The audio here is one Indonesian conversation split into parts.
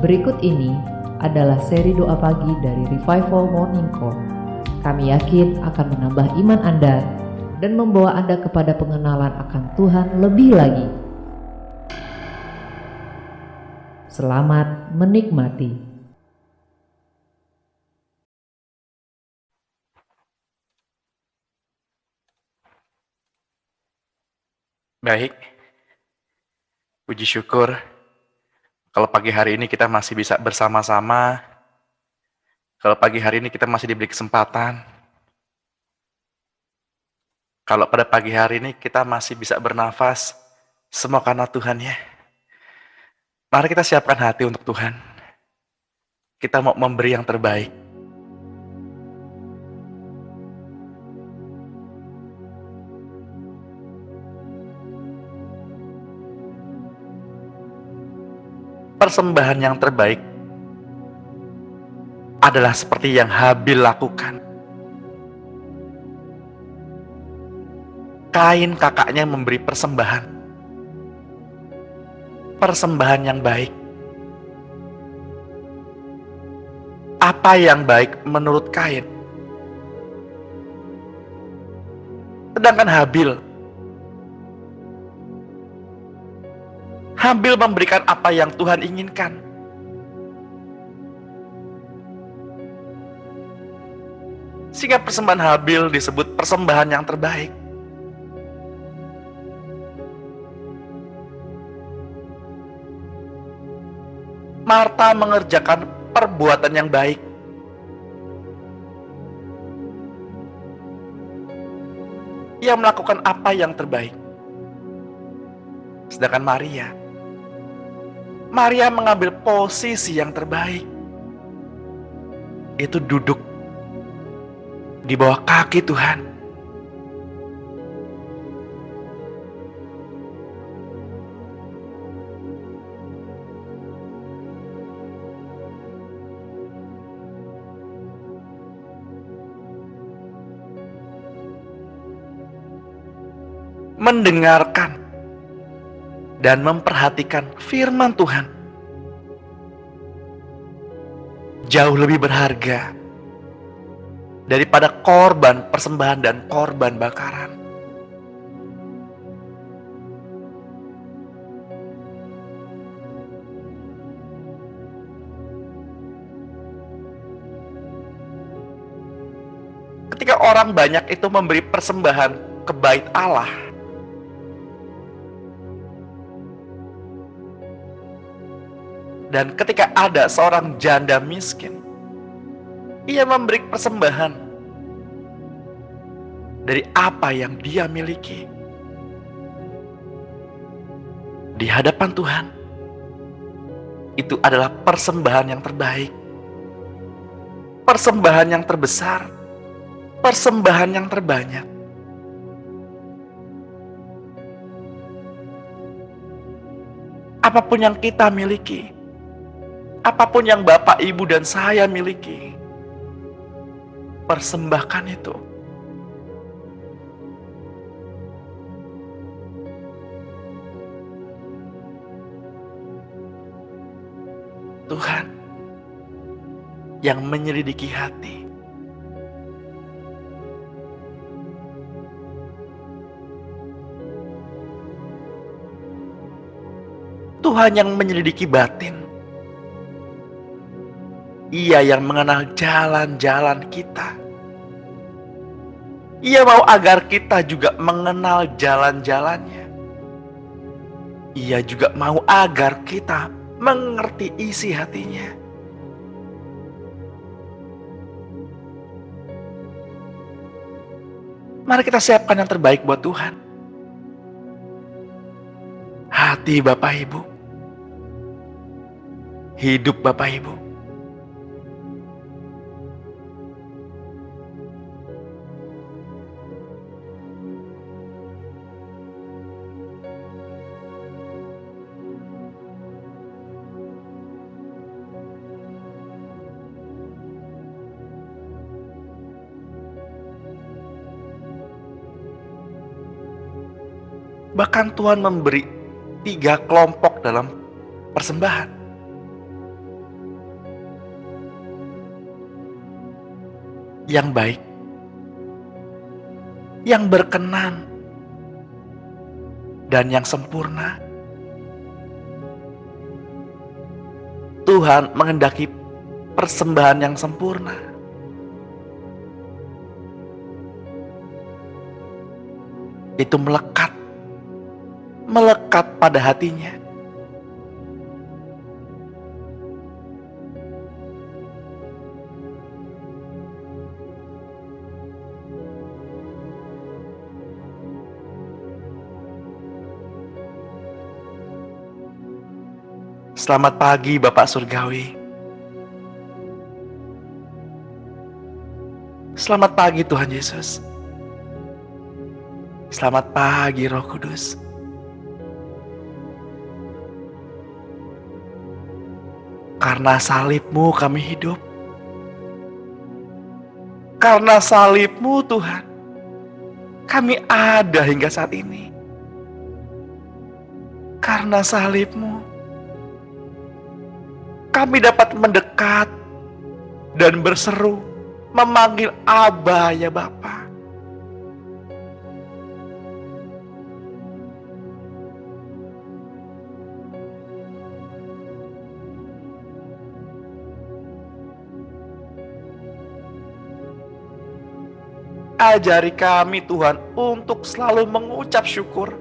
Berikut ini adalah seri doa pagi dari Revival Morning Call. Kami yakin akan menambah iman Anda dan membawa Anda kepada pengenalan akan Tuhan lebih lagi. Selamat menikmati. Baik, puji syukur kalau pagi hari ini kita masih bisa bersama-sama, kalau pagi hari ini kita masih diberi kesempatan, kalau pada pagi hari ini kita masih bisa bernafas, semua karena Tuhan ya. Mari kita siapkan hati untuk Tuhan. Kita mau memberi yang terbaik. Persembahan yang terbaik adalah seperti yang Habil lakukan. Kain kakaknya memberi persembahan. Persembahan yang baik. Apa yang baik menurut Kain? Sedangkan Habil memberikan apa yang Tuhan inginkan. Sehingga persembahan Habil disebut persembahan yang terbaik. Marta mengerjakan perbuatan yang baik. Ia melakukan apa yang terbaik. Sedangkan Maria mengambil posisi yang terbaik. Itu duduk di bawah kaki Tuhan. Mendengarkan dan memperhatikan firman Tuhan jauh lebih berharga daripada korban persembahan dan korban bakaran. Ketika orang banyak itu memberi persembahan ke bait Allah, dan ketika ada seorang janda miskin, ia memberi persembahan dari apa yang dia miliki di hadapan Tuhan. Itu adalah persembahan yang terbaik, persembahan yang terbesar, persembahan yang terbanyak. Apapun yang kita miliki, apapun yang Bapak, Ibu, dan saya miliki, persembahkan itu. Tuhan yang menyelidiki hati. Tuhan yang menyelidiki batin. Ia yang mengenal jalan-jalan kita. Ia mau agar kita juga mengenal jalan-jalannya. Ia juga mau agar kita mengerti isi hatinya. Mari kita siapkan yang terbaik buat Tuhan. Hati Bapak Ibu. Hidup Bapak Ibu. Bahkan Tuhan memberi 3 kelompok dalam persembahan. yang baik, yang berkenan, dan yang sempurna. Tuhan menghendaki persembahan yang sempurna. Itu melekat pada hatinya. Selamat pagi Bapak Surgawi. Selamat pagi Tuhan Yesus. Selamat pagi Roh Kudus. Karena salib-Mu kami hidup. Karena salib-Mu Tuhan, kami ada hingga saat ini. Karena salib-Mu, kami dapat mendekat dan berseru, memanggil Aba ya Bapa. Ajari kami Tuhan untuk selalu mengucap syukur.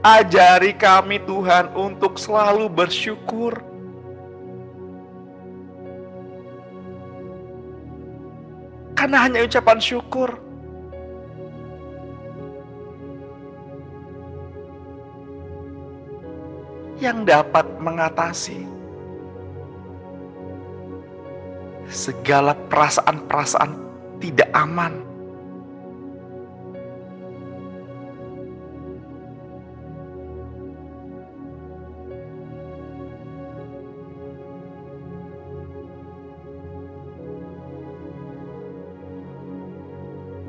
Ajari kami Tuhan untuk selalu bersyukur. Karena hanya ucapan syukur yang dapat mengatasi segala perasaan-perasaan tidak aman.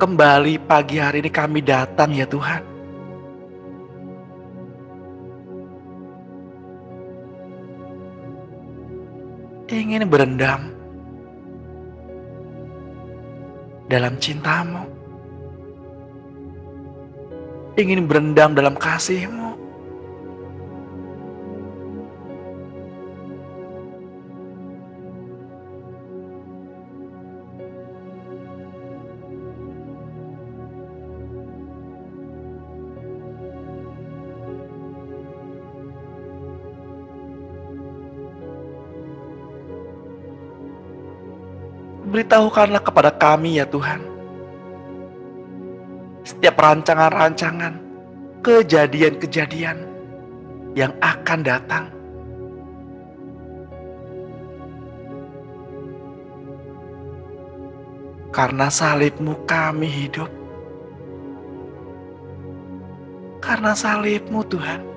Kembali pagi hari ini kami datang ya Tuhan. Ingin berendam dalam cinta-Mu, ingin berendam dalam kasih-Mu. Beritahukanlah kepada kami ya Tuhan, setiap rancangan-rancangan, kejadian-kejadian yang akan datang. Karena salib-Mu kami hidup. Karena salib-Mu Tuhan,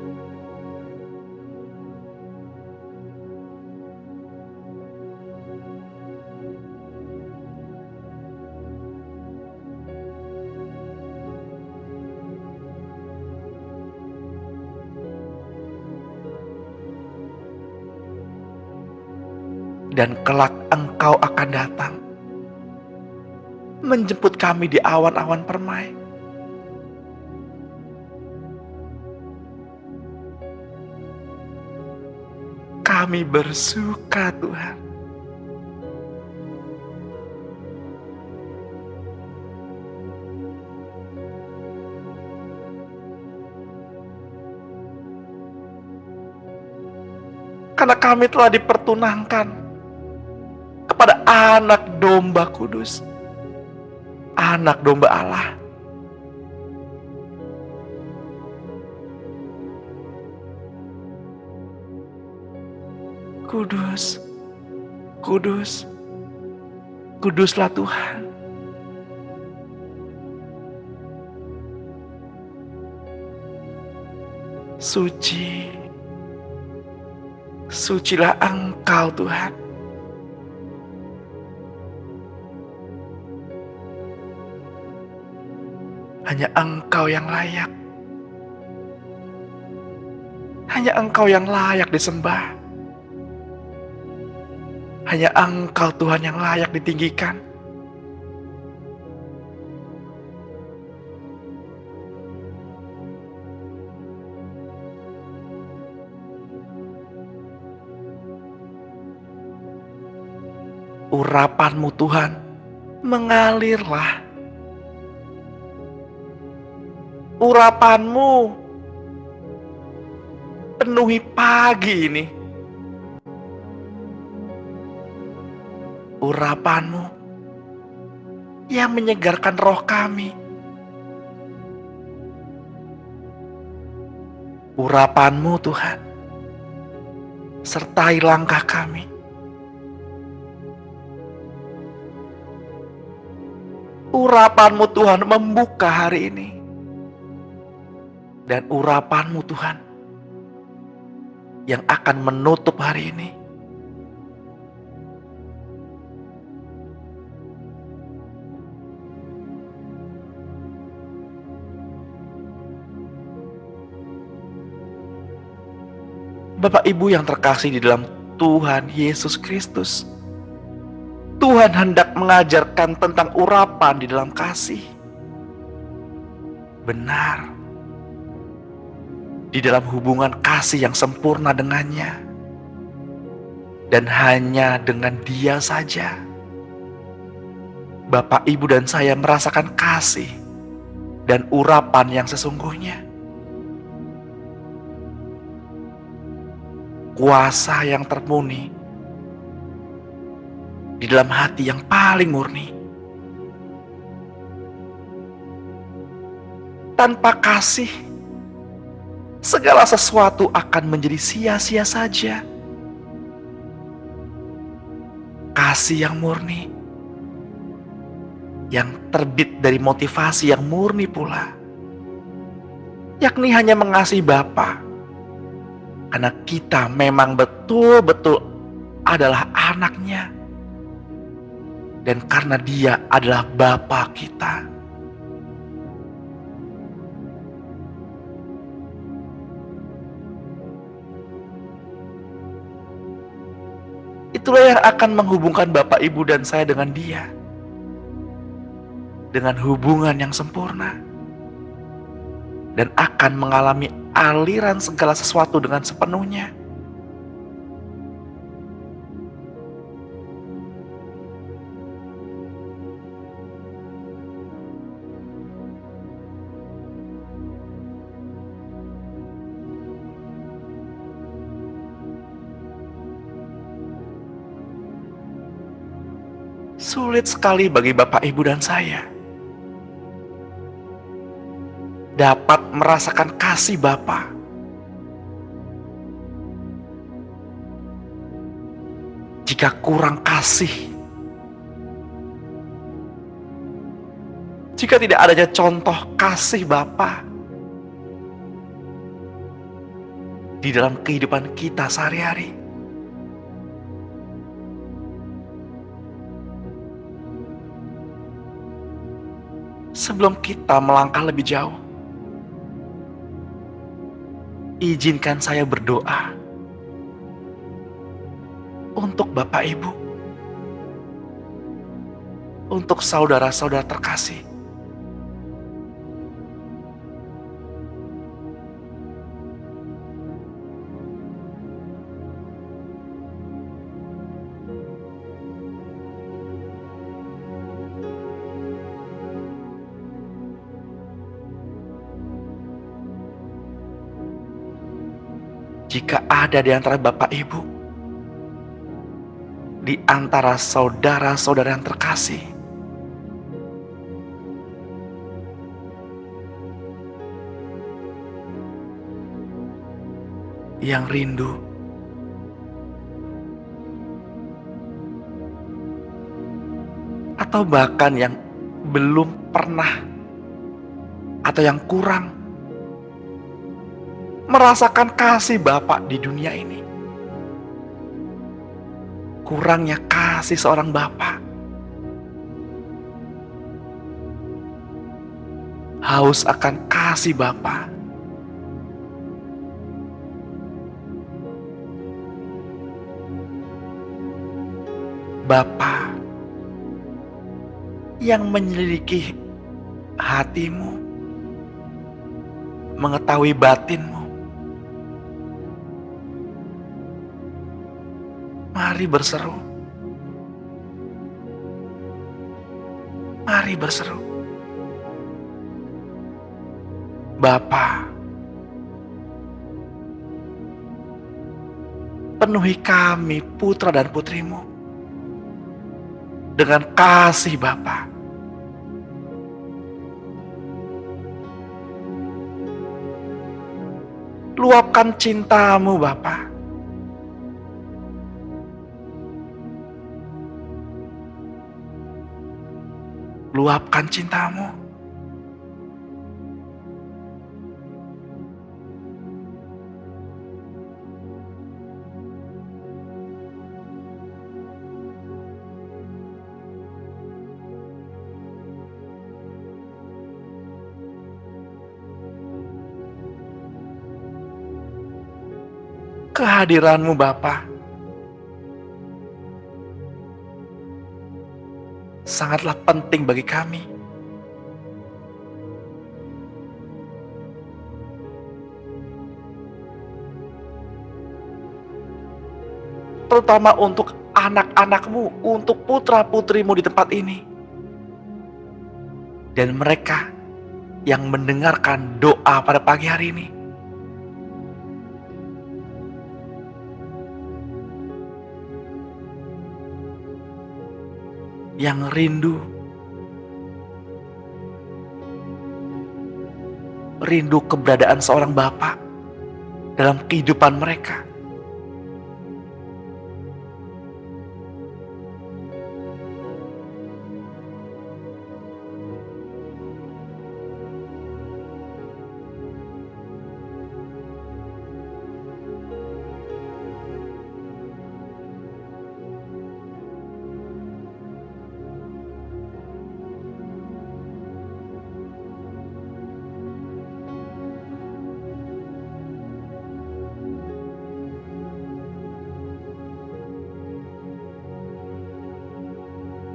dan kelak Engkau akan datang menjemput kami di awan-awan permai. Kami bersuka Tuhan. Karena kami telah dipertunangkan kepada anak domba kudus, anak domba Allah. Kudus, kudus, kuduslah Tuhan. Suci, sucilah Engkau Tuhan. Hanya Engkau yang layak. Hanya Engkau yang layak disembah. Hanya Engkau Tuhan yang layak ditinggikan. Urapan-Mu Tuhan, mengalirlah. Urapan-Mu penuhi pagi ini. Urapan-Mu yang menyegarkan roh kami. Urapan-Mu Tuhan, sertai langkah kami. Urapan-Mu Tuhan membuka hari ini. Dan urapan-Mu Tuhan yang akan menutup hari ini. Bapak Ibu yang terkasih di dalam Tuhan Yesus Kristus, Tuhan hendak mengajarkan tentang urapan di dalam kasih. Benar, di dalam hubungan kasih yang sempurna dengannya, dan hanya dengan Dia saja, Bapak, Ibu, dan saya merasakan kasih dan urapan yang sesungguhnya. Kuasa yang termurni di dalam hati yang paling murni. Tanpa kasih, segala sesuatu akan menjadi sia-sia saja. Kasih yang murni, yang terbit dari motivasi yang murni pula, yakni hanya mengasihi Bapa, karena kita memang betul-betul adalah anaknya, dan karena Dia adalah Bapa kita. Itulah yang akan menghubungkan Bapak, Ibu, dan saya dengan Dia, dengan hubungan yang sempurna, dan akan mengalami aliran segala sesuatu dengan sepenuhnya. Sulit sekali bagi Bapak, Ibu, dan saya dapat merasakan kasih Bapa jika kurang kasih, jika tidak adanya contoh kasih Bapa di dalam kehidupan kita sehari-hari. Sebelum kita melangkah lebih jauh, izinkan saya berdoa untuk Bapak, Ibu, untuk saudara-saudara terkasih. Jika ada di antara Bapak, Ibu, di antara saudara-saudara yang terkasih, yang rindu atau bahkan yang belum pernah atau yang kurang merasakan kasih Bapak di dunia ini, kurangnya kasih seorang Bapak, haus akan kasih Bapa. Bapa yang menyelidiki hatimu, mengetahui batinmu. Mari berseru, mari berseru. Bapa, penuhi kami putra dan putrimu dengan kasih Bapa. Luapkan cintamu Bapa. Luapkan cintamu. Kehadiranmu Bapa sangatlah penting bagi kami. Terutama untuk anak-anakmu, untuk putra-putrimu di tempat ini. Dan mereka yang mendengarkan doa pada pagi hari ini. Yang rindu keberadaan seorang Bapa dalam kehidupan mereka.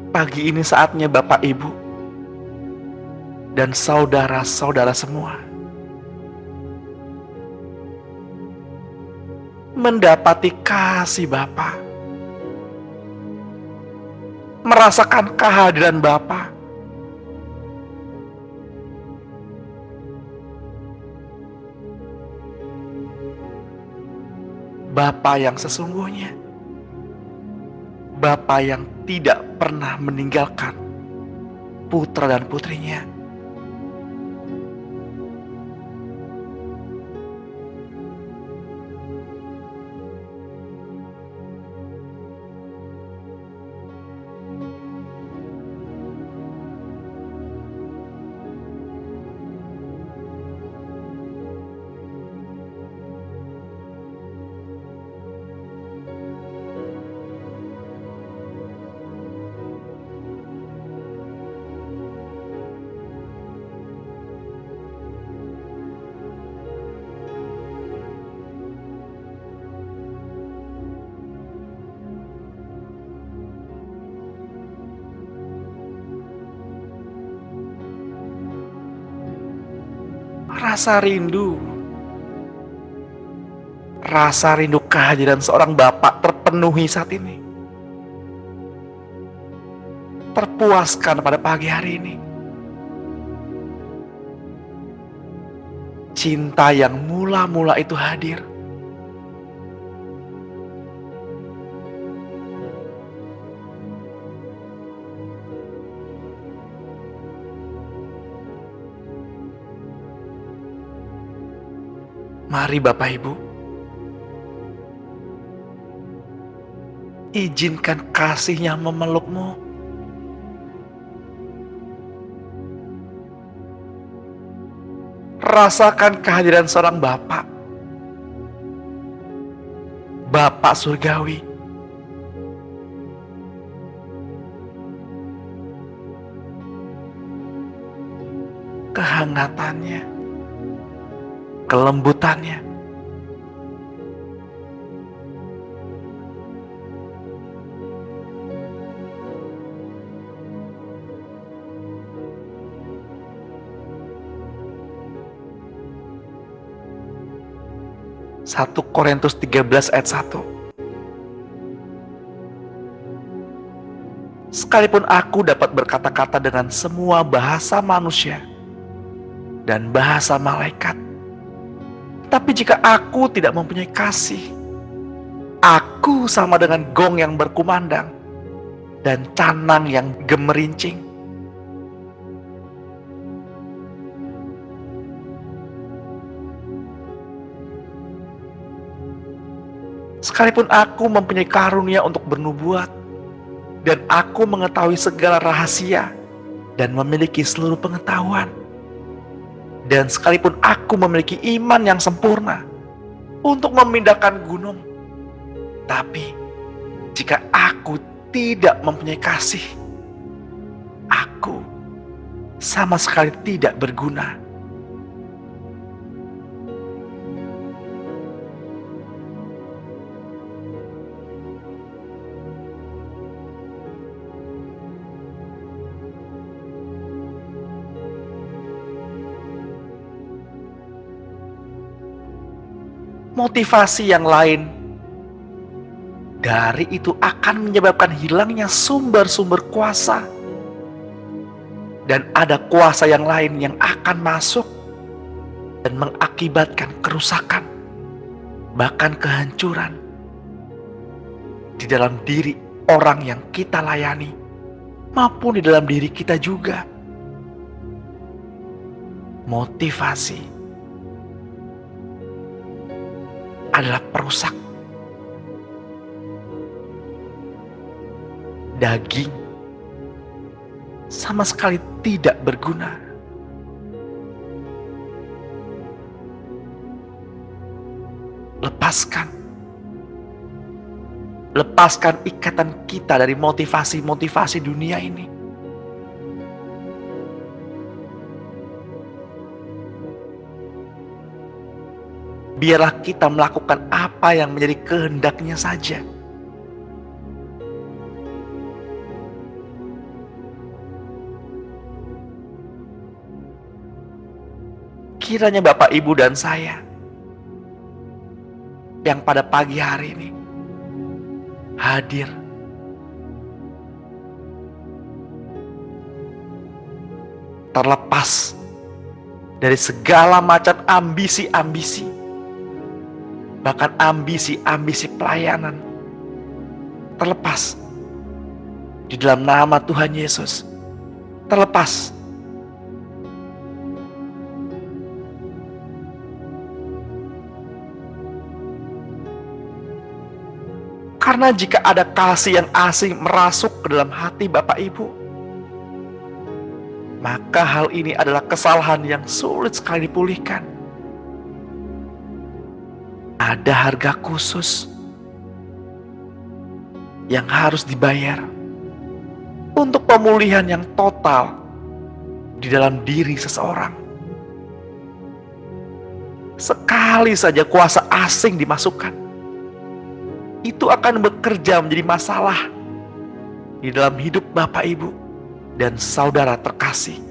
Pagi ini saatnya Bapak Ibu dan saudara-saudara semua mendapati kasih Bapa, merasakan kehadiran Bapa. Bapa yang sesungguhnya, Bapa yang tidak pernah meninggalkan putra dan putrinya. Rasa rindu kehadiran seorang Bapak terpenuhi saat ini. Terpuaskan pada pagi hari ini. Cinta yang mula-mula itu hadir. Mari Bapak Ibu, izinkan kasih-Nya memelukmu. Rasakan kehadiran seorang Bapak, Bapak surgawi. Kehangatannya, kelembutannya, 1 Korintus 13 ayat 1. Sekalipun aku dapat berkata-kata dengan semua bahasa manusia dan bahasa malaikat, tapi jika aku tidak mempunyai kasih, aku sama dengan gong yang berkumandang dan canang yang gemerincing. Sekalipun aku mempunyai karunia untuk bernubuat, dan aku mengetahui segala rahasia dan memiliki seluruh pengetahuan, dan sekalipun aku memiliki iman yang sempurna untuk memindahkan gunung, tapi jika aku tidak mempunyai kasih, aku sama sekali tidak berguna. Motivasi yang lain dari itu akan menyebabkan hilangnya sumber-sumber kuasa, dan ada kuasa yang lain yang akan masuk dan mengakibatkan kerusakan, bahkan kehancuran di dalam diri orang yang kita layani maupun di dalam diri kita juga. Motivasi adalah perusak. Daging sama sekali tidak berguna. Lepaskan ikatan kita dari motivasi-motivasi dunia ini. Biarlah kita melakukan apa yang menjadi kehendaknya saja. Kiranya Bapak, Ibu, dan saya yang pada pagi hari ini hadir terlepas dari segala macam ambisi-ambisi, bahkan ambisi-ambisi pelayanan, terlepas di dalam nama Tuhan Yesus, terlepas karena jika ada kasih yang asing merasuk ke dalam hati Bapak Ibu, maka hal ini adalah kesalahan yang sulit sekali dipulihkan. Ada harga khusus yang harus dibayar untuk pemulihan yang total di dalam diri seseorang. Sekali saja kuasa asing dimasukkan, itu akan bekerja menjadi masalah di dalam hidup Bapak, Ibu, dan saudara terkasih.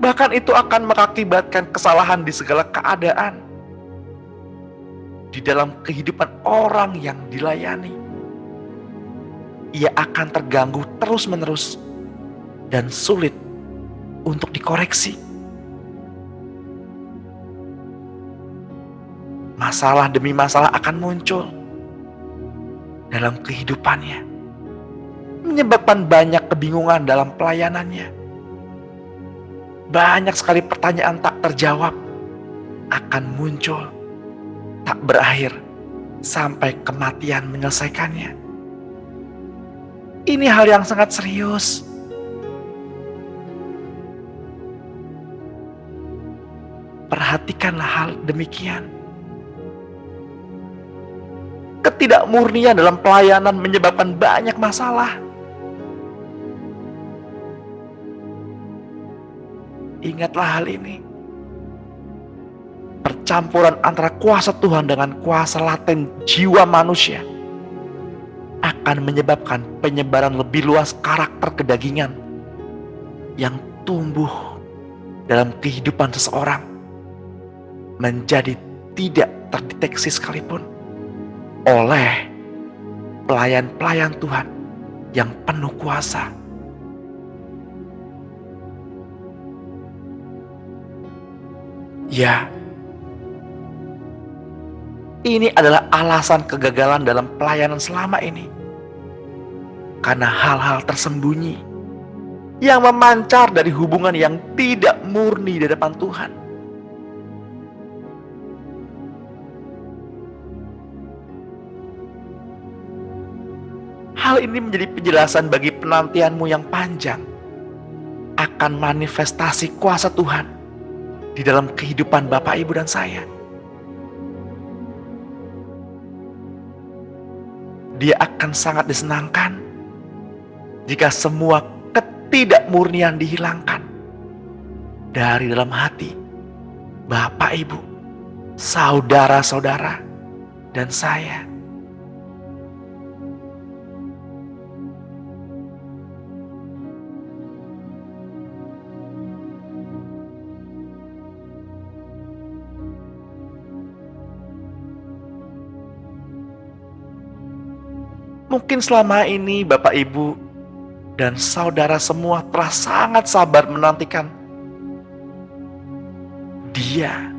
Bahkan itu akan mengakibatkan kesalahan di segala keadaan di dalam kehidupan orang yang dilayani. Ia akan terganggu terus-menerus dan sulit untuk dikoreksi. Masalah demi masalah akan muncul dalam kehidupannya, menyebabkan banyak kebingungan dalam pelayanannya. Banyak sekali pertanyaan tak terjawab akan muncul, tak berakhir sampai kematian menyelesaikannya. Ini hal yang sangat serius. Perhatikanlah hal demikian. Ketidakmurnian dalam pelayanan menyebabkan banyak masalah. Ingatlah hal ini. Percampuran antara kuasa Tuhan dengan kuasa laten jiwa manusia akan menyebabkan penyebaran lebih luas karakter kedagingan yang tumbuh dalam kehidupan seseorang menjadi tidak terdeteksi sekalipun oleh pelayan-pelayan Tuhan yang penuh kuasa. Ya, ini adalah alasan kegagalan dalam pelayanan selama ini. Karena hal-hal tersembunyi yang memancar dari hubungan yang tidak murni di depan Tuhan. Hal ini menjadi penjelasan bagi penantianmu yang panjang akan manifestasi kuasa Tuhan di dalam kehidupan Bapak, Ibu, dan saya. Dia akan sangat disenangkan jika semua ketidakmurnian dihilangkan dari dalam hati Bapak, Ibu, saudara-saudara, dan saya. Mungkin selama ini Bapak, Ibu, dan saudara semua telah sangat sabar menantikan Dia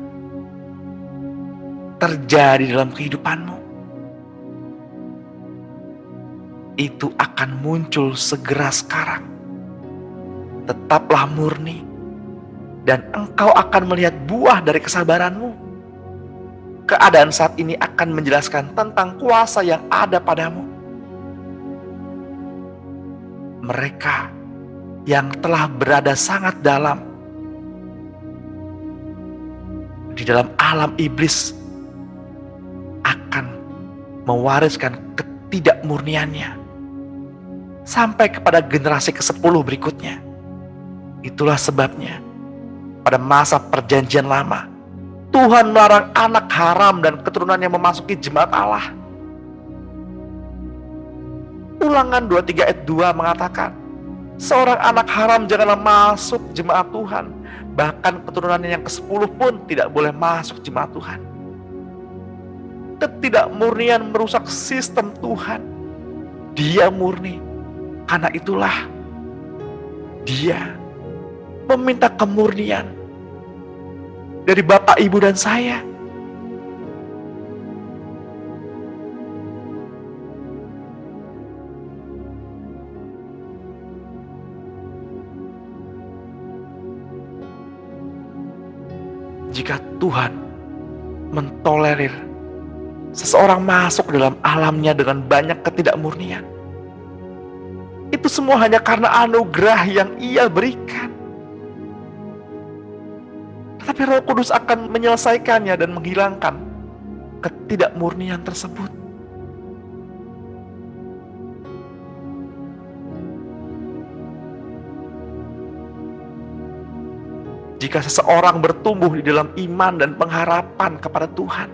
terjadi dalam kehidupanmu. Itu akan muncul segera sekarang. Tetaplah murni, dan engkau akan melihat buah dari kesabaranmu. Keadaan saat ini akan menjelaskan tentang kuasa yang ada padamu. Mereka yang telah berada sangat dalam di dalam alam iblis akan mewariskan ketidakmurniannya sampai kepada generasi ke-10 berikutnya. Itulah sebabnya pada masa perjanjian lama Tuhan melarang anak haram dan keturunannya memasuki jemaat Allah. Ulangan 23 ayat 2 mengatakan, seorang anak haram janganlah masuk jemaat Tuhan. Bahkan keturunannya yang ke-10 pun tidak boleh masuk jemaat Tuhan. Ketidakmurnian merusak sistem Tuhan. Dia murni. Karena itulah Dia meminta kemurnian dari Bapak, Ibu, dan saya. Jika Tuhan mentolerir seseorang masuk dalam alamnya dengan banyak ketidakmurnian, itu semua hanya karena anugerah yang Ia berikan. Tetapi Roh Kudus akan menyelesaikannya dan menghilangkan ketidakmurnian tersebut. Jika seseorang bertumbuh di dalam iman dan pengharapan kepada Tuhan,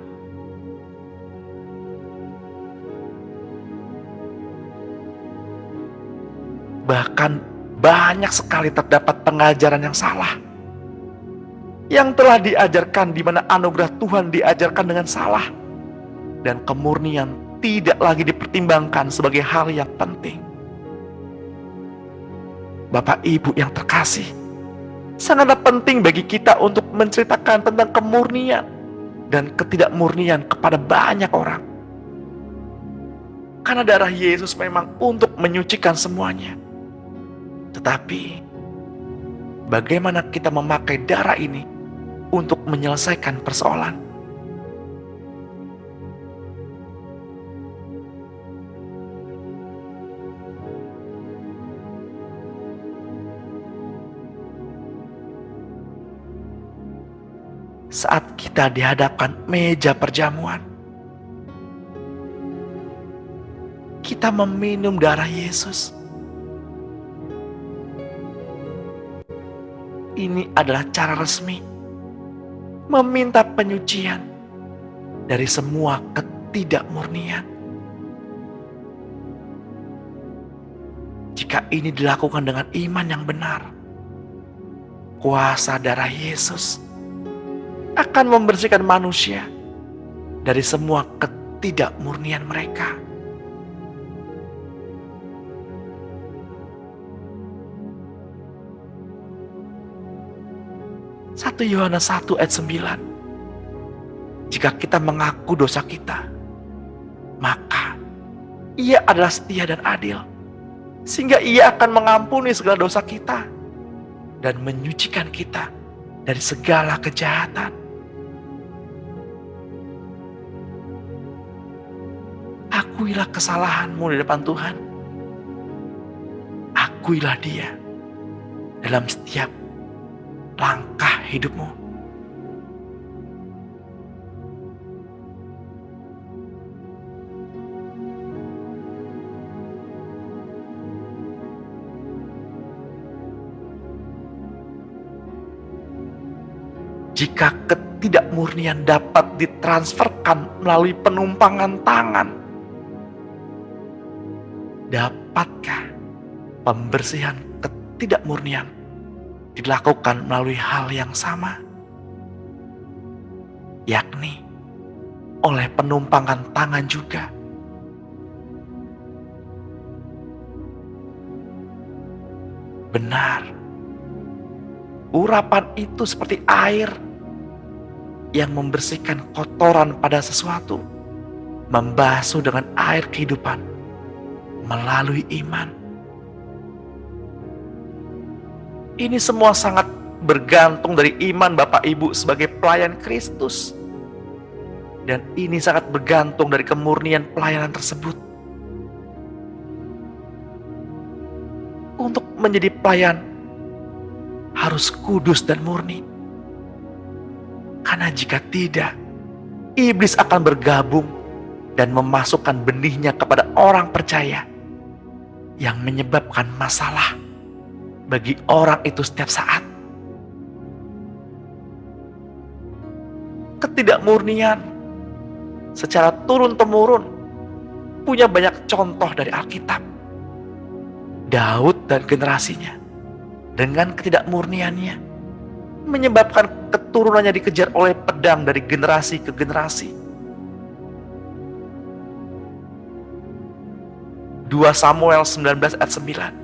bahkan banyak sekali terdapat pengajaran yang salah yang telah diajarkan, di mana anugerah Tuhan diajarkan dengan salah, dan kemurnian tidak lagi dipertimbangkan sebagai hal yang penting. Bapak, Ibu yang terkasih, sangatlah penting bagi kita untuk menceritakan tentang kemurnian dan ketidakmurnian kepada banyak orang. Karena darah Yesus memang untuk menyucikan semuanya. Tetapi, bagaimana kita memakai darah ini untuk menyelesaikan persoalan? Saat kita dihadapkan meja perjamuan, kita meminum darah Yesus. Ini adalah cara resmi meminta penyucian dari semua ketidakmurnian. Jika ini dilakukan dengan iman yang benar, kuasa darah Yesus akan membersihkan manusia dari semua ketidakmurnian mereka. Satu Yohanes 1 ayat 9. Jika kita mengaku dosa kita, maka Ia adalah setia dan adil, sehingga Ia akan mengampuni segala dosa kita dan menyucikan kita dari segala kejahatan. Akuilah kesalahanmu di depan Tuhan. Akuilah Dia dalam setiap langkah hidupmu. Jika ketidakmurnian dapat ditransferkan melalui penumpangan tangan, dapatkah pembersihan ketidakmurnian dilakukan melalui hal yang sama? Yakni oleh penumpangan tangan juga. Benar, urapan itu seperti air yang membersihkan kotoran pada sesuatu, membasuh dengan air kehidupan melalui iman. Ini semua sangat bergantung dari iman Bapak Ibu sebagai pelayan Kristus. Dan ini sangat bergantung dari kemurnian pelayanan tersebut. Untuk menjadi pelayan harus kudus dan murni. Karena jika tidak, iblis akan bergabung dan memasukkan benihnya kepada orang percaya yang menyebabkan masalah bagi orang itu setiap saat. Ketidakmurnian secara turun-temurun punya banyak contoh dari Alkitab. Daud dan generasinya dengan ketidakmurniannya menyebabkan keturunannya dikejar oleh pedang dari generasi ke generasi. 2 Samuel 19 ayat 9.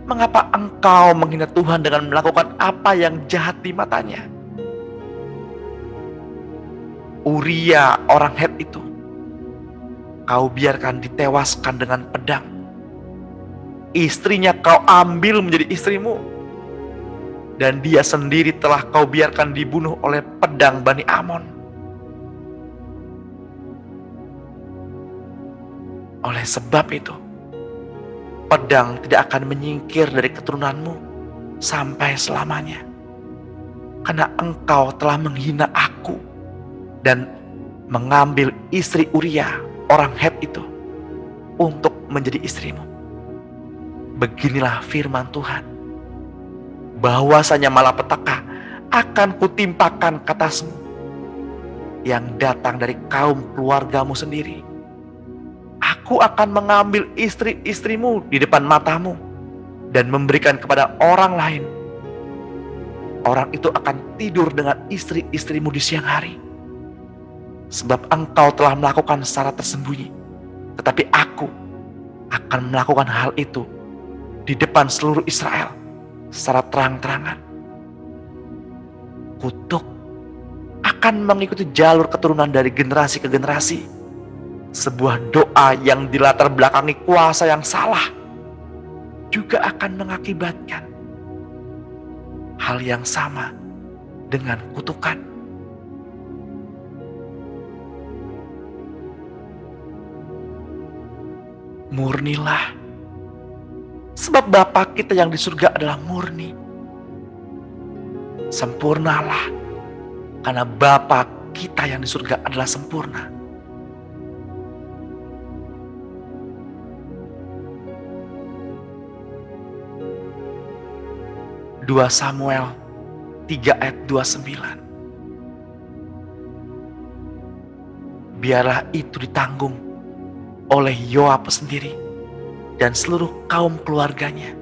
Mengapa engkau menghina Tuhan dengan melakukan apa yang jahat di matanya? Uria orang Het itu kau biarkan ditewaskan dengan pedang. Istrinya kau ambil menjadi istrimu, dan dia sendiri telah kau biarkan dibunuh oleh pedang Bani Amon. Oleh sebab itu, pedang tidak akan menyingkir dari keturunanmu sampai selamanya, karena engkau telah menghina aku dan mengambil istri Uria orang Het itu untuk menjadi istrimu. Beginilah firman Tuhan, bahwasanya malapetaka akan kutimpakan ke atasmu yang datang dari kaum keluargamu sendiri. Aku akan mengambil istri-istrimu di depan matamu dan memberikan kepada orang lain. Orang itu akan tidur dengan istri-istrimu di siang hari, sebab engkau telah melakukan secara tersembunyi, tetapi aku akan melakukan hal itu di depan seluruh Israel secara terang-terangan. Kutuk akan mengikuti jalur keturunan dari generasi ke generasi. Sebuah doa yang dilatar belakangi kuasa yang salah juga akan mengakibatkan hal yang sama dengan kutukan. Murnilah, sebab Bapa kita yang di surga adalah murni. Sempurnalah, karena Bapa kita yang di surga adalah sempurna. Dua Samuel 3 ayat 29. Biarlah itu ditanggung oleh Yoab sendiri dan seluruh kaum keluarganya.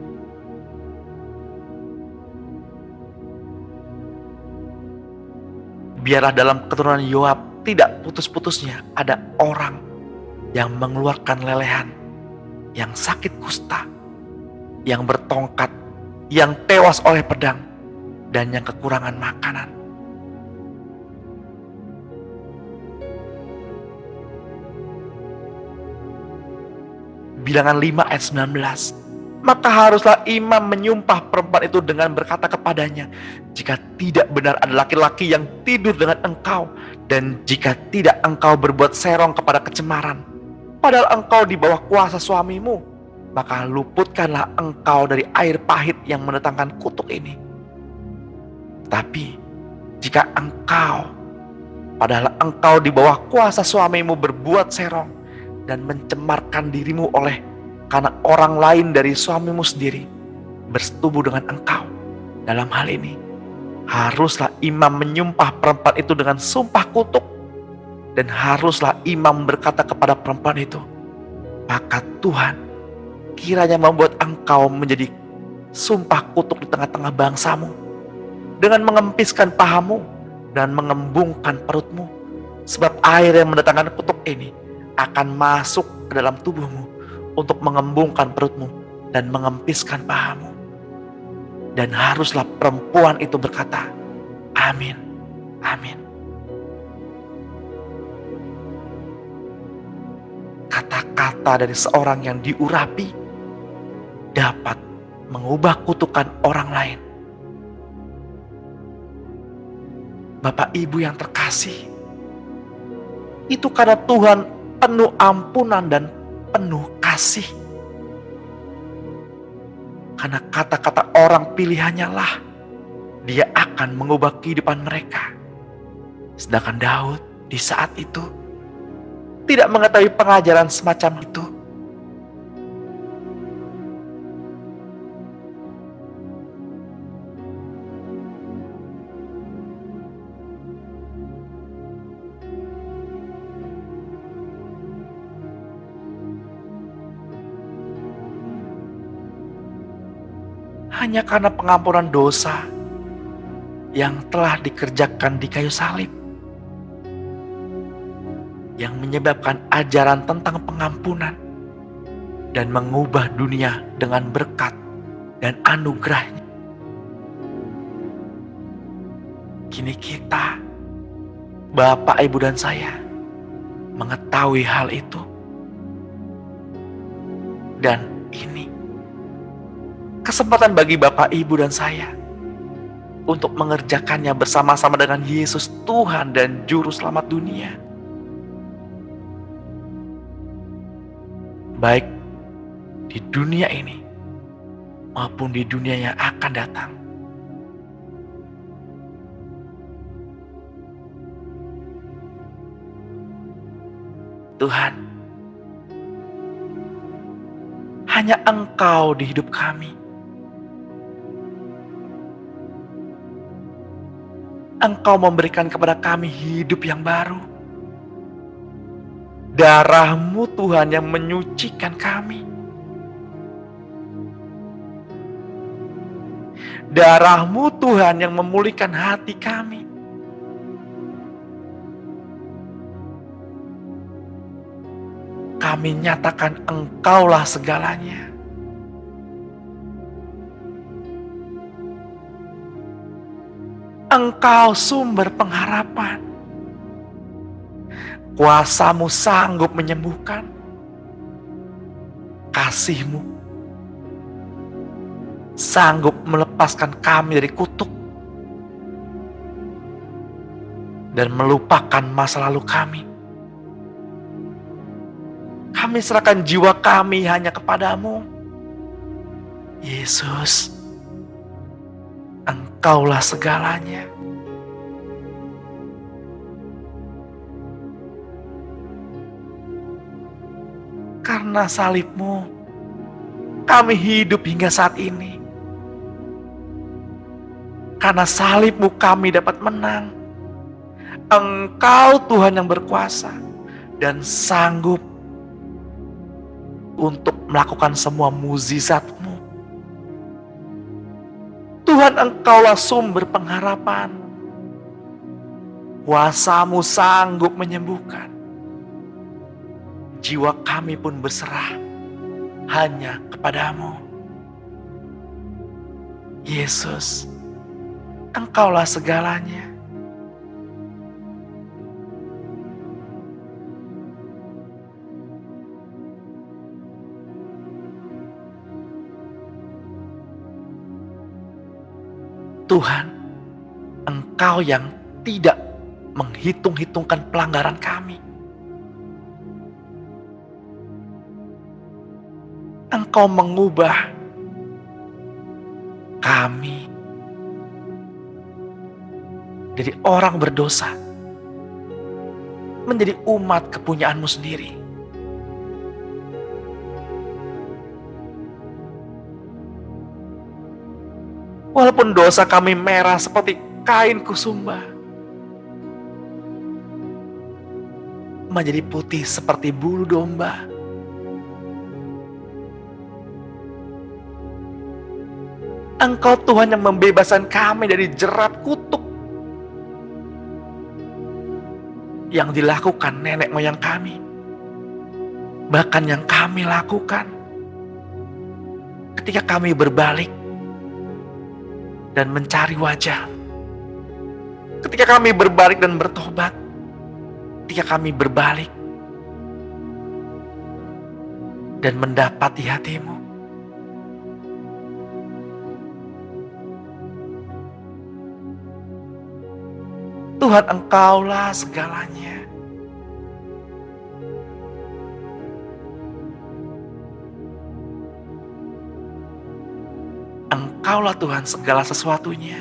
Biarlah dalam keturunan Yoab tidak putus-putusnya ada orang yang mengeluarkan lelehan, yang sakit kusta, yang bertongkat, yang tewas oleh pedang, dan yang kekurangan makanan. Bilangan 5 ayat 19. Maka haruslah imam menyumpah perempuan itu dengan berkata kepadanya, jika tidak benar ada laki-laki yang tidur dengan engkau, dan jika tidak engkau berbuat serong kepada kecemaran, padahal engkau di bawah kuasa suamimu, maka luputkanlah engkau dari air pahit yang mendatangkan kutuk ini. Tapi jika engkau, padahal engkau di bawah kuasa suamimu berbuat serong dan mencemarkan dirimu karena orang lain dari suamimu sendiri bersetubuh dengan engkau, dalam hal ini haruslah imam menyumpah perempuan itu dengan sumpah kutuk, dan haruslah imam berkata kepada perempuan itu, maka Tuhan kiranya membuat engkau menjadi sumpah kutuk di tengah-tengah bangsamu, dengan mengempiskan pahamu dan mengembungkan perutmu, sebab air yang mendatangkan kutuk ini akan masuk ke dalam tubuhmu untuk mengembungkan perutmu dan mengempiskan pahamu. Dan haruslah perempuan itu berkata, amin, amin. Kata-kata dari seorang yang diurapi dapat mengubah kutukan orang lain. Bapak Ibu yang terkasih, itu karena Tuhan penuh ampunan dan penuh kasih. Karena kata-kata orang pilihannya lah dia akan mengubah kehidupan mereka. Sedangkan Daud di saat itu tidak mengetahui pengajaran semacam itu. Hanya karena pengampunan dosa yang telah dikerjakan di kayu salib, yang menyebabkan ajaran tentang pengampunan dan mengubah dunia dengan berkat dan anugerahnya. Kini kita, Bapak, Ibu, dan saya mengetahui hal itu. Dan ini kesempatan bagi Bapak, Ibu, dan saya untuk mengerjakannya bersama-sama dengan Yesus Tuhan dan Juru Selamat dunia. Baik di dunia ini maupun di dunia yang akan datang. Tuhan, hanya Engkau di hidup kami. Engkau memberikan kepada kami hidup yang baru. Darah-Mu Tuhan yang menyucikan kami. Darah-Mu Tuhan yang memulihkan hati kami. Kami nyatakan Engkaulah segalanya. Engkau sumber pengharapan. Kuasa-Mu sanggup menyembuhkan. Kasih-Mu sanggup melepaskan kami dari kutuk dan melupakan masa lalu kami. Kami serahkan jiwa kami hanya kepadamu. Yesus, Engkaulah segalanya. Karena salib-Mu, kami hidup hingga saat ini. Karena salib-Mu kami dapat menang. Engkau Tuhan yang berkuasa dan sanggup untuk melakukan semua mukjizat-Mu. Tuhan, Engkaulah sumber pengharapan. Kuasa-Mu sanggup menyembuhkan. Jiwa kami pun berserah hanya kepadamu. Yesus, Engkaulah segalanya. Tuhan, Engkau yang tidak menghitung-hitungkan pelanggaran kami. Engkau mengubah kami dari orang berdosa menjadi umat kepunyaan-Mu sendiri. Walaupun dosa kami merah seperti kain kusumba, menjadi putih seperti bulu domba. Engkau Tuhan yang membebaskan kami dari jerat kutuk yang dilakukan nenek moyang kami, bahkan yang kami lakukan ketika kami berbalik dan mencari wajah, ketika kami berbalik dan bertobat, ketika kami berbalik dan mendapati hati-Mu. Tuhan, Engkaulah segalanya. Engkaulah Tuhan segala sesuatunya.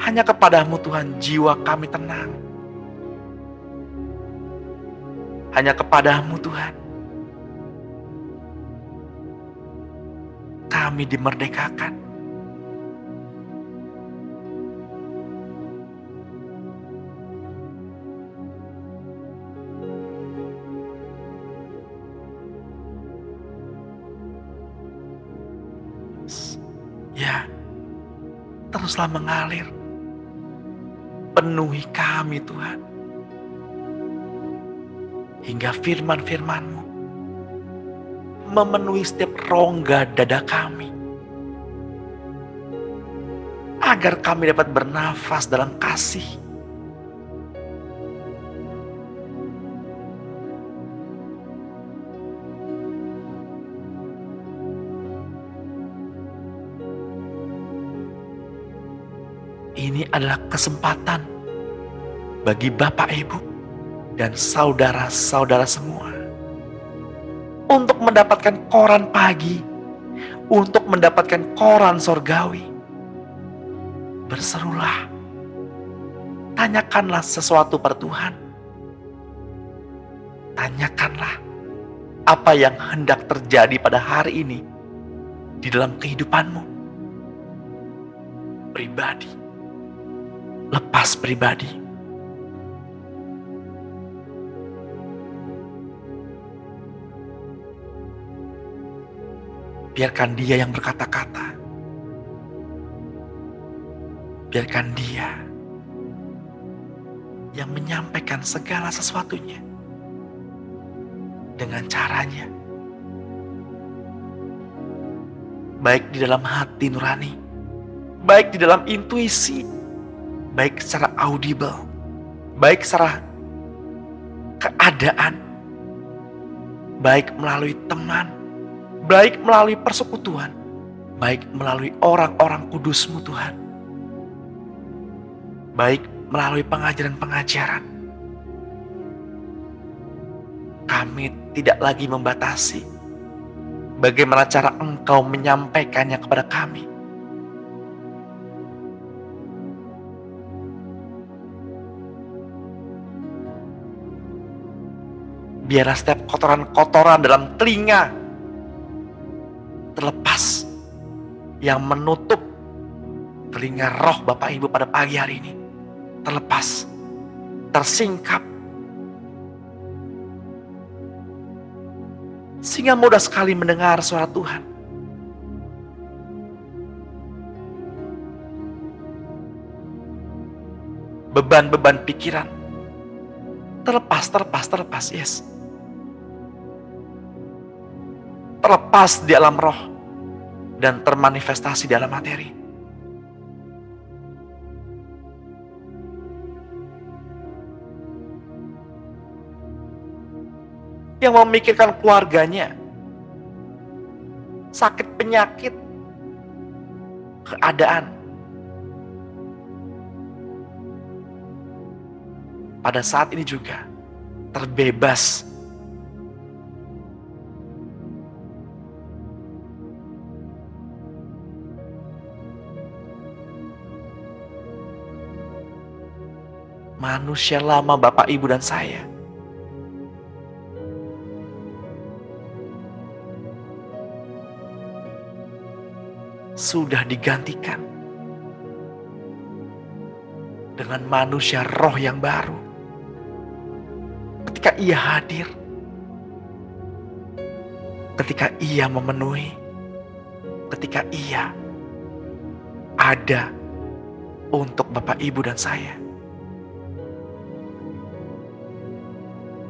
Hanya kepadamu Tuhan jiwa kami tenang. Hanya kepadamu Tuhan kami dimerdekakan. Ya, teruslah mengalir. Penuhi kami Tuhan. Hingga firman-Firman-Mu memenuhi setiap rongga dada kami. Agar kami dapat bernafas dalam kasih. Ini adalah kesempatan bagi Bapak, Ibu, dan saudara-saudara semua untuk mendapatkan koran pagi, untuk mendapatkan koran sorgawi. Berserulah, tanyakanlah sesuatu pada Tuhan. Tanyakanlah apa yang hendak terjadi pada hari ini di dalam kehidupanmu. Pribadi. Lepas pribadi. Biarkan Dia yang berkata-kata. Biarkan Dia yang menyampaikan segala sesuatunya dengan caranya. Baik di dalam hati nurani, baik di dalam intuisi, baik secara audible, baik secara keadaan, baik melalui teman, baik melalui persekutuan, baik melalui orang-orang kudus-Mu Tuhan, baik melalui pengajaran-pengajaran. Kami tidak lagi membatasi bagaimana cara Engkau menyampaikannya kepada kami. Biarlah setiap kotoran-kotoran dalam telinga terlepas yang menutup telinga roh Bapak Ibu pada pagi hari ini. Terlepas, tersingkap, sehingga mudah sekali mendengar suara Tuhan. Beban-beban pikiran terlepas, yes. Terlepas di alam roh dan termanifestasi dalam materi. Yang memikirkan keluarganya, sakit penyakit, keadaan. Pada saat ini juga terbebas. Manusia lama Bapak, Ibu, dan saya sudah digantikan dengan manusia roh yang baru. Ketika Ia hadir, ketika Ia memenuhi, ketika Ia ada untuk Bapak, Ibu, dan saya.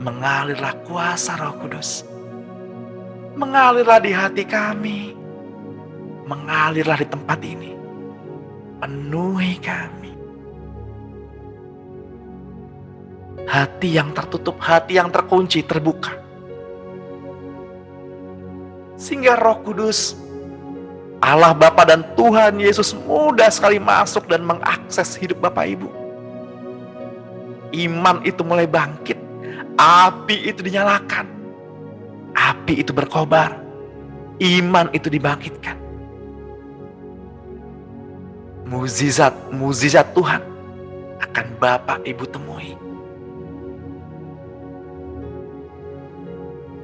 Mengalirlah kuasa Roh Kudus, mengalirlah di hati kami, mengalirlah di tempat ini, penuhi kami. Hati yang tertutup, hati yang terkunci, terbuka. Sehingga Roh Kudus, Allah Bapa dan Tuhan Yesus mudah sekali masuk dan mengakses hidup Bapak Ibu. Iman itu mulai bangkit, api itu dinyalakan, api itu berkobar, iman itu dibangkitkan. Mukjizat Tuhan akan Bapak Ibu temui.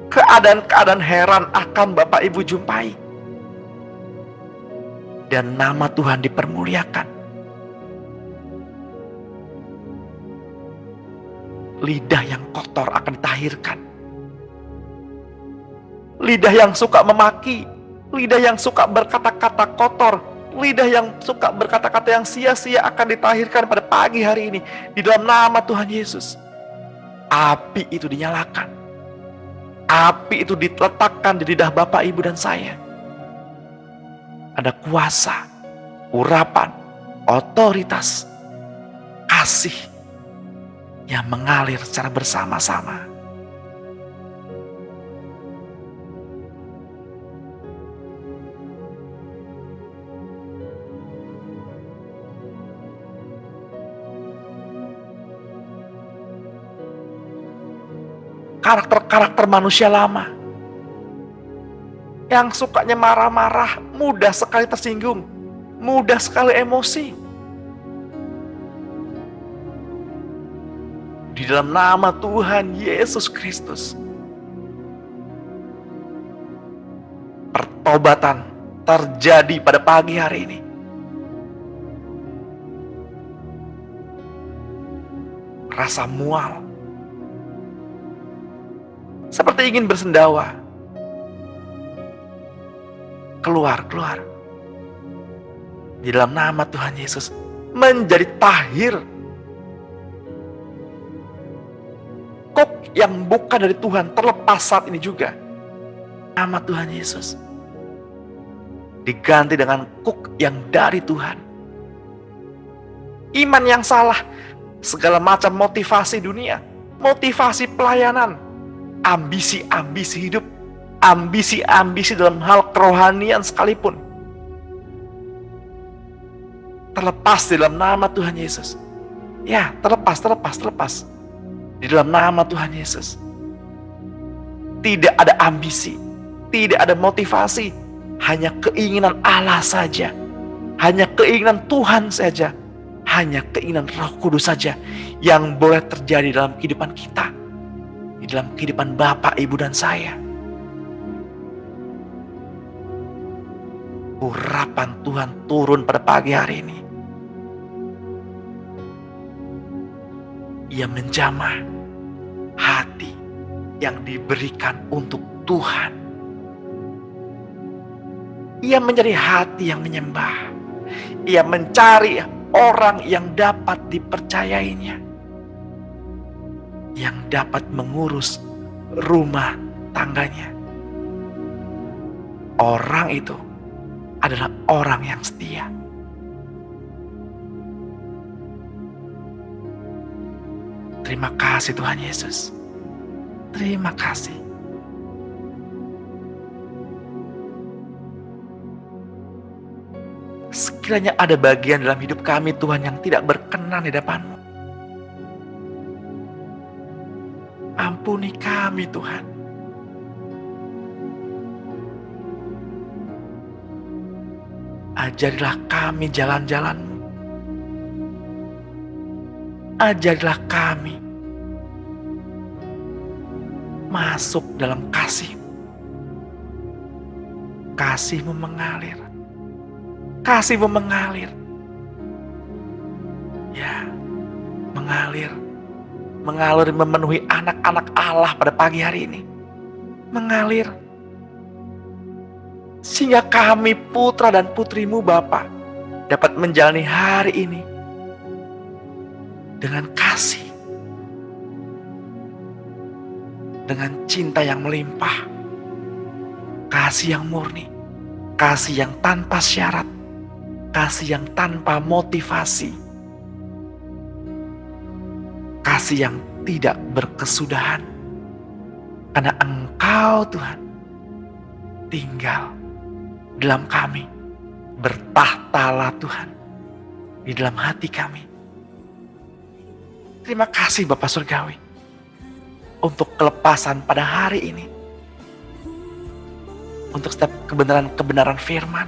Keadaan-keadaan heran akan Bapak Ibu jumpai. Dan nama Tuhan dipermuliakan. Lidah yang kotor akan ditahirkan. Lidah yang suka memaki, lidah yang suka berkata-kata kotor, lidah yang suka berkata-kata yang sia-sia akan ditahirkan pada pagi hari ini. Di dalam nama Tuhan Yesus. Api itu dinyalakan. Api itu diletakkan di lidah Bapak, Ibu, dan saya. Ada kuasa, urapan, otoritas, kasih yang mengalir secara bersama-sama. Karakter-karakter manusia lama yang sukanya marah-marah, mudah sekali tersinggung, mudah sekali emosi. Di dalam nama Tuhan Yesus Kristus, pertobatan terjadi pada pagi hari ini. Rasa mual, seperti ingin bersendawa, keluar. Di dalam nama Tuhan Yesus, menjadi tahir. Kok yang bukan dari Tuhan terlepas saat ini juga. Nama Tuhan Yesus diganti dengan kuk yang dari Tuhan. Iman yang salah, segala macam motivasi dunia, motivasi pelayanan, ambisi-ambisi hidup, ambisi-ambisi dalam hal kerohanian sekalipun, terlepas di dalam nama Tuhan Yesus. Ya, terlepas. Di dalam nama Tuhan Yesus. Tidak ada ambisi, tidak ada motivasi, hanya keinginan Allah saja, hanya keinginan Tuhan saja, hanya keinginan Roh Kudus saja yang boleh terjadi dalam kehidupan kita, di dalam kehidupan Bapak, Ibu, dan saya. Urapan Tuhan turun pada pagi hari ini. Ia menjamah hati yang diberikan untuk Tuhan. Ia mencari hati yang menyembah. Ia mencari orang yang dapat dipercayainya, yang dapat mengurus rumah tangganya. Orang itu adalah orang yang setia. Terima kasih Tuhan Yesus. Terima kasih. Sekiranya ada bagian dalam hidup kami Tuhan yang tidak berkenan di hadapan-Mu, ampuni kami Tuhan. Ajarilah kami jalan-jalan-Mu. Ajarilah kami masuk dalam kasih-Mu. Kasih-Mu mengalir. Kasih-Mu mengalir. Ya, mengalir. Mengalir memenuhi anak-anak Allah pada pagi hari ini. Mengalir. Sehingga kami putra dan putri-Mu Bapa dapat menjalani hari ini dengan kasih. Dengan cinta yang melimpah. Kasih yang murni. Kasih yang tanpa syarat. Kasih yang tanpa motivasi. Kasih yang tidak berkesudahan. Karena Engkau Tuhan tinggal dalam kami. Bertahtalah Tuhan di dalam hati kami. Terima kasih Bapa Surgawi untuk kelepasan pada hari ini. Untuk setiap kebenaran-kebenaran firman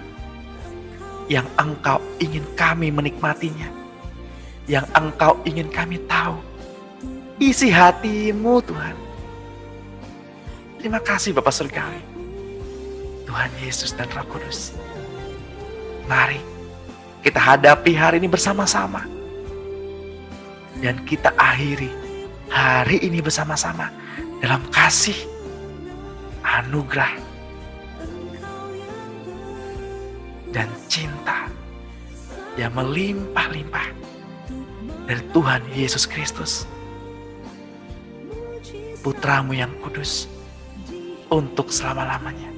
yang Engkau ingin kami menikmatinya. Yang Engkau ingin kami tahu. Isi hati-Mu Tuhan. Terima kasih Bapa Surgawi. Tuhan Yesus dan Roh Kudus. Mari kita hadapi hari ini bersama-sama. Dan kita akhiri hari ini bersama-sama dalam kasih, anugerah, dan cinta yang melimpah-limpah dari Tuhan Yesus Kristus, Putra-Mu yang kudus, untuk selama-lamanya.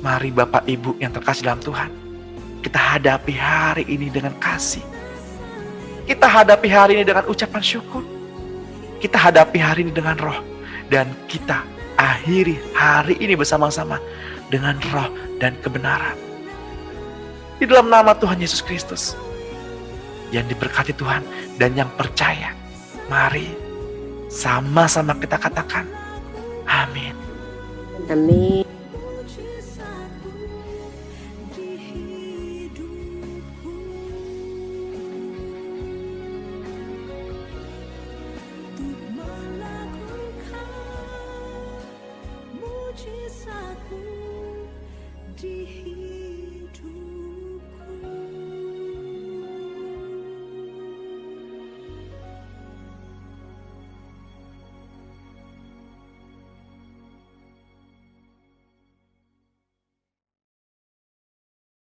Mari Bapak Ibu yang terkasih dalam Tuhan, kita hadapi hari ini dengan kasih. Kita hadapi hari ini dengan ucapan syukur. Kita hadapi hari ini dengan roh. Dan kita akhiri hari ini bersama-sama dengan roh dan kebenaran. Di dalam nama Tuhan Yesus Kristus. Yang diberkati Tuhan dan yang percaya. Mari sama-sama kita katakan. Amin. Amin. Mujizatmu di